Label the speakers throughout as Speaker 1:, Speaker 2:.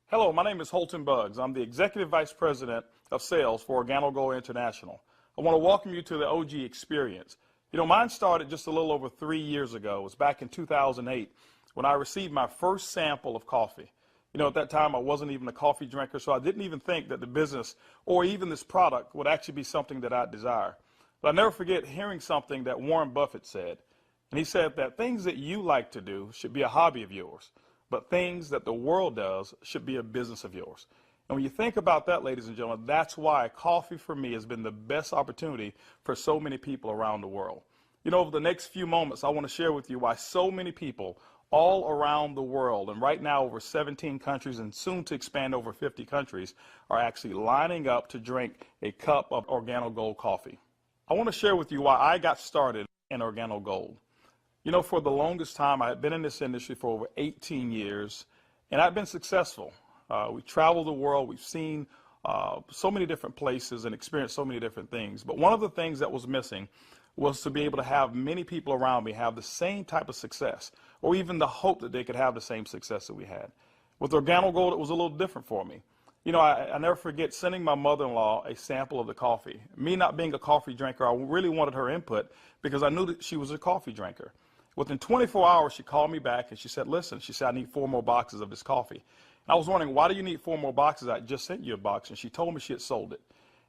Speaker 1: Hello, my name is Holton Buggs. I'm the Executive Vice President of Sales for Organo Gold International. I want to welcome you to the OG experience. You know, mine started just a little over 3 years ago. It was back in 2008 when I received my first sample of coffee. You know, at that time I wasn't even a coffee drinker, so I didn't even think that the business or even this product would actually be something that I'd desire. But I'll never forget hearing something that Warren Buffett said. And he said that things that you like to do should be a hobby of yours, but things that the world does should be a business of yours. And when you think about that, ladies and gentlemen, that's why coffee for me has been the best opportunity for so many people around the world. You know, over the next few moments, I want to share with you why so many people all around the world, and right now over 17 countries and soon to expand over 50 countries, are actually lining up to drink a cup of Organo Gold coffee. I want to share with you why I got started in Organo Gold. You know, for the longest time, I had been in this industry for over 18 years, and I've been successful. We traveled the world. We've seen so many different places and experienced so many different things. But one of the things that was missing was to be able to have many people around me have the same type of success, or even the hope that they could have the same success that we had. With Organo Gold, it was a little different for me. You know, I never forget sending my mother-in-law a sample of the coffee. Me not being a coffee drinker, I really wanted her input because I knew that she was a coffee drinker. Within 24 hours, she called me back and she said, listen, she said, I need 4 more boxes of this coffee. And I was wondering, why do you need 4 more boxes? I just sent you a box. And she told me she had sold it.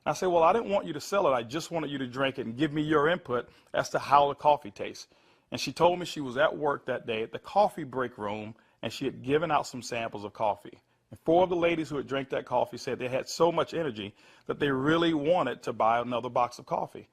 Speaker 1: And I said, well, I didn't want you to sell it. I just wanted you to drink it and give me your input as to how the coffee tastes. And she told me she was at work that day at the coffee break room, and she had given out some samples of coffee. And 4 of the ladies who had drank that coffee said they had so much energy that they really wanted to buy another box of coffee.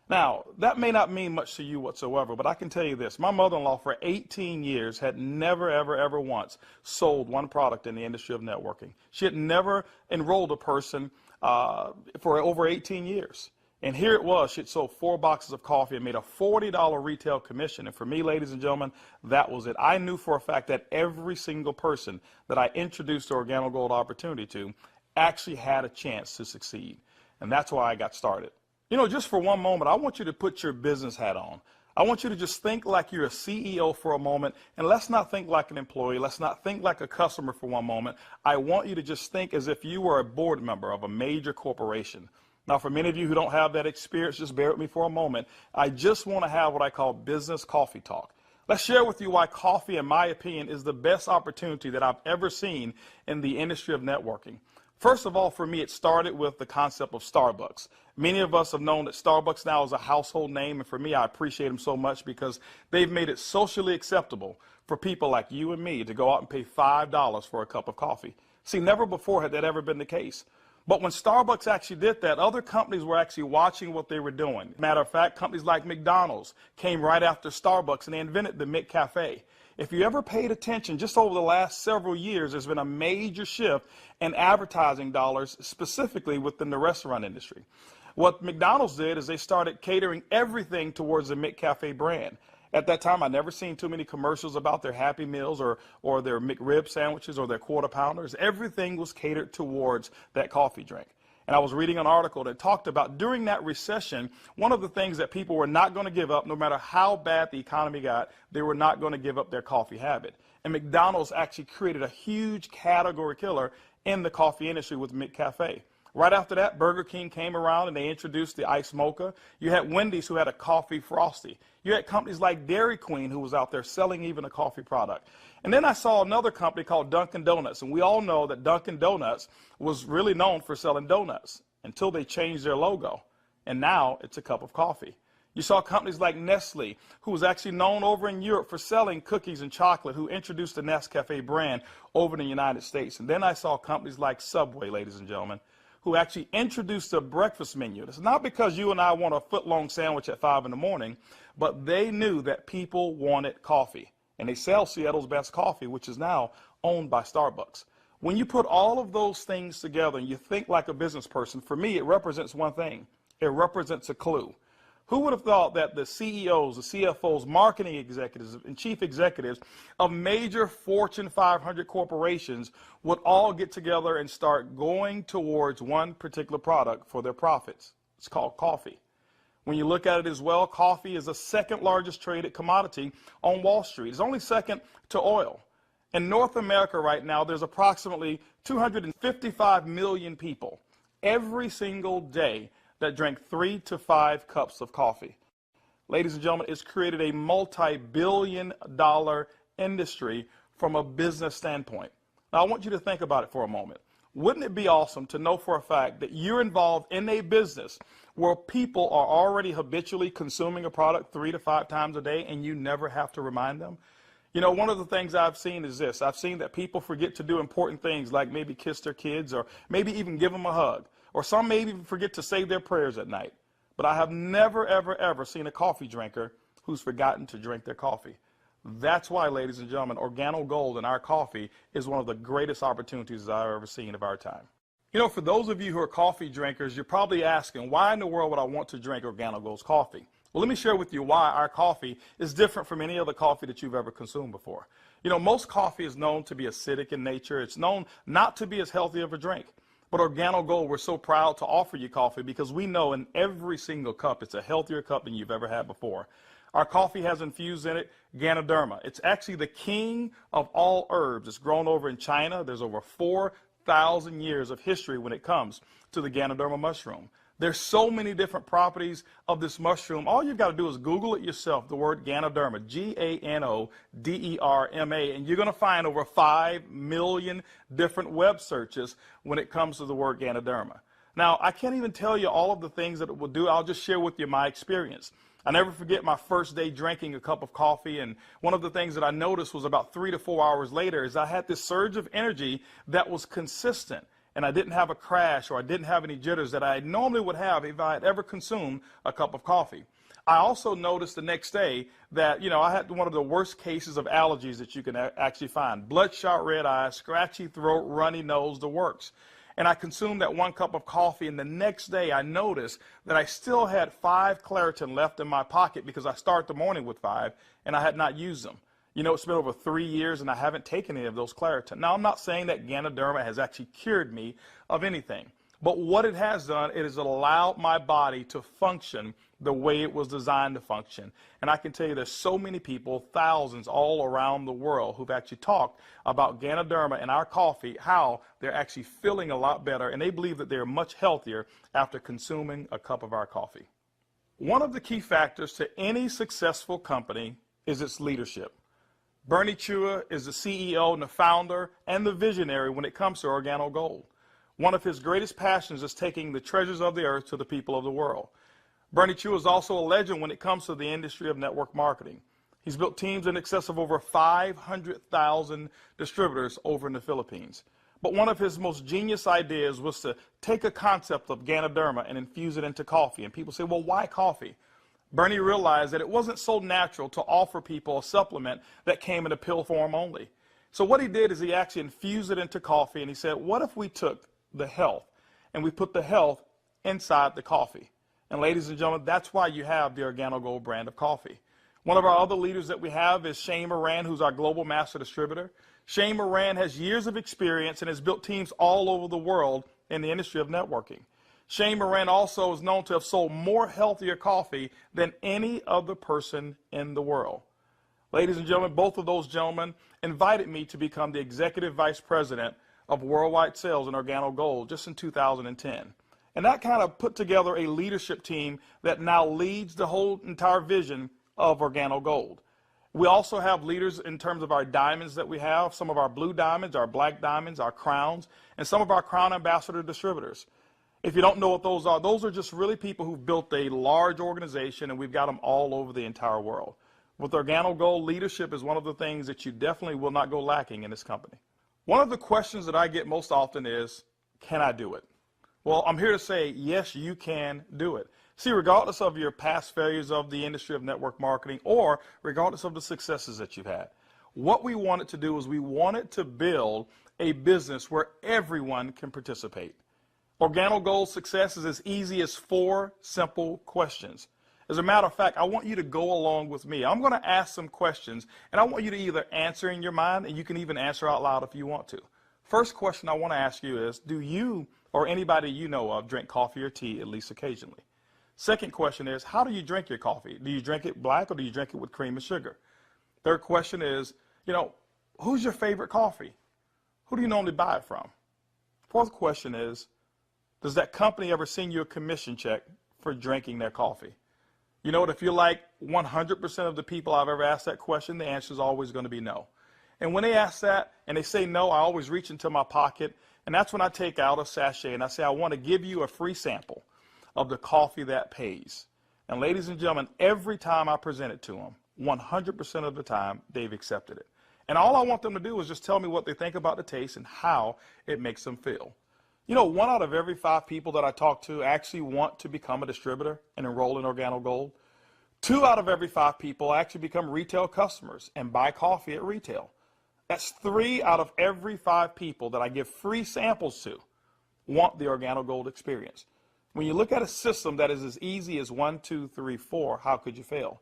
Speaker 1: Now, that may not mean much to you whatsoever, but I can tell you this. My mother-in-law for 18 years had never, ever once sold one product in the industry of networking. She had never enrolled a person for over 18 years. And here it was. She had sold 4 boxes of coffee and made a $40 retail commission. And for me, ladies and gentlemen, that was it. I knew for a fact that every single person that I introduced the Organo Gold opportunity to actually had a chance to succeed. And that's why I got started. You know, just for one moment, I want you to put your business hat on. I want you to just think like you're a CEO for a moment, and let's not think like an employee. Let's not think like a customer for one moment. I want you to just think as if you were a board member of a major corporation. Now, for many of you who don't have that experience, just bear with me for a moment. I just want to have what I call business coffee talk. Let's share with you why coffee, in my opinion, is the best opportunity that I've ever seen in the industry of networking. First of all, for me, it started with the concept of Starbucks. Many of us have known that Starbucks now is a household name, and for me, I appreciate them so much because they've made it socially acceptable for people like you and me to go out and pay $5 for a cup of coffee. See, never before had that ever been the case. But when Starbucks actually did that, other companies were actually watching what they were doing. Matter of fact, companies like McDonald's came right after Starbucks, and they invented the McCafe. If you ever paid attention, just over the last several years, there's been a major shift in advertising dollars, specifically within the restaurant industry. What McDonald's did is they started catering everything towards the McCafe brand. At that time, I never seen too many commercials about their Happy Meals or their McRib sandwiches or their Quarter Pounders. Everything was catered towards that coffee drink. And I was reading an article that talked about during that recession, one of the things that people were not going to give up, no matter how bad the economy got, they were not going to give up their coffee habit. And McDonald's actually created a huge category killer in the coffee industry with McCafe. Right after that, Burger King came around and they introduced the Iced Mocha. You had Wendy's who had a coffee frosty. You had companies like Dairy Queen who was out there selling even a coffee product. And then I saw another company called Dunkin' Donuts. And we all know that Dunkin' Donuts was really known for selling donuts until they changed their logo. And now it's a cup of coffee. You saw companies like Nestle, who was actually known over in Europe for selling cookies and chocolate, who introduced the Nescafe brand over in the United States. And then I saw companies like Subway, ladies and gentlemen, who actually introduced a breakfast menu. It's not because you and I want a foot-long sandwich at 5 in the morning, but they knew that people wanted coffee. And they sell Seattle's best coffee, which is now owned by Starbucks. When you put all of those things together and you think like a business person, for me, it represents one thing. It represents a clue. Who would have thought that the CEOs, the CFOs, marketing executives, and chief executives of major Fortune 500 corporations would all get together and start going towards one particular product for their profits? It's called coffee. When you look at it as well, coffee is the second largest traded commodity on Wall Street. It's only second to oil. In North America right now, there's approximately 255 million people every single day that drink 3 to 5 cups of coffee. Ladies and gentlemen, it's created a multi-billion-dollar industry from a business standpoint. Now, I want you to think about it for a moment. Wouldn't it be awesome to know for a fact that you're involved in a business where people are already habitually consuming a product 3 to 5 times a day and you never have to remind them? You know, one of the things I've seen is this. I've seen that people forget to do important things like maybe kiss their kids or maybe even give them a hug. Or some may even forget to say their prayers at night. But I have never, ever, ever seen a coffee drinker who's forgotten to drink their coffee. That's why, ladies and gentlemen, Organo Gold in our coffee is one of the greatest opportunities I've ever seen of our time. You know, for those of you who are coffee drinkers, you're probably asking, why in the world would I want to drink Organo Gold's coffee? Well, let me share with you why our coffee is different from any other coffee that you've ever consumed before. You know, most coffee is known to be acidic in nature. It's known not to be as healthy of a drink. But Organo Gold, we're so proud to offer you coffee because we know in every single cup it's a healthier cup than you've ever had before. Our coffee has infused in it Ganoderma. It's actually the king of all herbs. It's grown over in China. There's over 4,000 years of history when it comes to the Ganoderma mushroom. There's so many different properties of this mushroom. All you've got to do is Google it yourself, the word Ganoderma, G-A-N-O-D-E-R-M-A, and you're going to find over 5 million different web searches when it comes to the word Ganoderma. Now, I can't even tell you all of the things that it will do. I'll just share with you my experience. I never forget my first day drinking a cup of coffee, and one of the things that I noticed was about 3 to 4 hours later is I had this surge of energy that was consistent, and I didn't have a crash or I didn't have any jitters that I normally would have if I had ever consumed a cup of coffee. I also noticed the next day that, you know, I had one of the worst cases of allergies that you can actually find. Bloodshot red eyes, scratchy throat, runny nose, the works. And I consumed that 1 cup of coffee, and the next day I noticed that I still had 5 Claritin left in my pocket because I start the morning with 5, and I had not used them. You know, it's been over 3 years, and I haven't taken any of those Claritin. Now, I'm not saying that Ganoderma has actually cured me of anything, but what it has done, it has allowed my body to function the way it was designed to function. And I can tell you there's so many people, thousands all around the world, who've actually talked about Ganoderma and our coffee, how they're actually feeling a lot better, and they believe that they're much healthier after consuming a cup of our coffee. One of the key factors to any successful company is its leadership. Bernie Chua is the CEO and the founder and the visionary when it comes to Organo Gold. One of his greatest passions is taking the treasures of the earth to the people of the world. Bernie Chua is also a legend when it comes to the industry of network marketing. He's built teams in excess of over 500,000 distributors over in the Philippines. But one of his most genius ideas was to take a concept of Ganoderma and infuse it into coffee. And people say, well, why coffee? Bernie realized that it wasn't so natural to offer people a supplement that came in a pill form only. So what he did is he actually infused it into coffee, and he said, what if we took the health and we put the health inside the coffee? And ladies and gentlemen, that's why you have the Organo Gold brand of coffee. One of our other leaders that we have is Shane Moran, who's our global master distributor. Shane Moran has years of experience and has built teams all over the world in the industry of networking. Shane Moran also is known to have sold more healthier coffee than any other person in the world. Ladies and gentlemen, both of those gentlemen invited me to become the executive vice president of worldwide sales in Organo Gold just in 2010. And that kind of put together a leadership team that now leads the whole entire vision of Organo Gold. We also have leaders in terms of our diamonds that we have, some of our blue diamonds, our black diamonds, our crowns, and some of our crown ambassador distributors. If you don't know what those are just really people who've built a large organization, and we've got them all over the entire world. With Organo Gold, leadership is one of the things that you definitely will not go lacking in this company. One of the questions that I get most often is, can I do it? Well, I'm here to say, yes, you can do it. See, regardless of your past failures of the industry of network marketing or regardless of the successes that you've had, what we wanted to do is we wanted to build a business where everyone can participate. Organo Gold's success is as easy as 4 simple questions. As a matter of fact, I want you to go along with me. I'm going to ask some questions, and I want you to either answer in your mind, and you can even answer out loud if you want to. First question I want to ask you is, do you or anybody you know of drink coffee or tea at least occasionally? Second question is, how do you drink your coffee? Do you drink it black or do you drink it with cream and sugar? Third question is, who's your favorite coffee? Who do you normally buy it from? Fourth question is, does that company ever send you a commission check for drinking their coffee? You know what, if you're like 100% of the people I've ever asked that question, the answer is always going to be no. And when they ask that and they say no, I always reach into my pocket, and that's when I take out a sachet and I say, I want to give you a free sample of the coffee that pays. And ladies and gentlemen, every time I present it to them, 100% of the time, they've accepted it. And all I want them to do is just tell me what they think about the taste and how it makes them feel. You know, 1 out of every 5 people that I talk to actually want to become a distributor and enroll in Organo Gold. 2 out of every 5 people actually become retail customers and buy coffee at retail. That's 3 out of every 5 people that I give free samples to want the Organo Gold experience. When you look at a system that is as easy as 1, 2, 3, 4, how could you fail?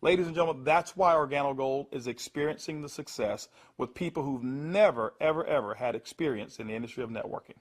Speaker 1: Ladies and gentlemen, that's why Organo Gold is experiencing the success with people who've never, ever, ever had experience in the industry of networking.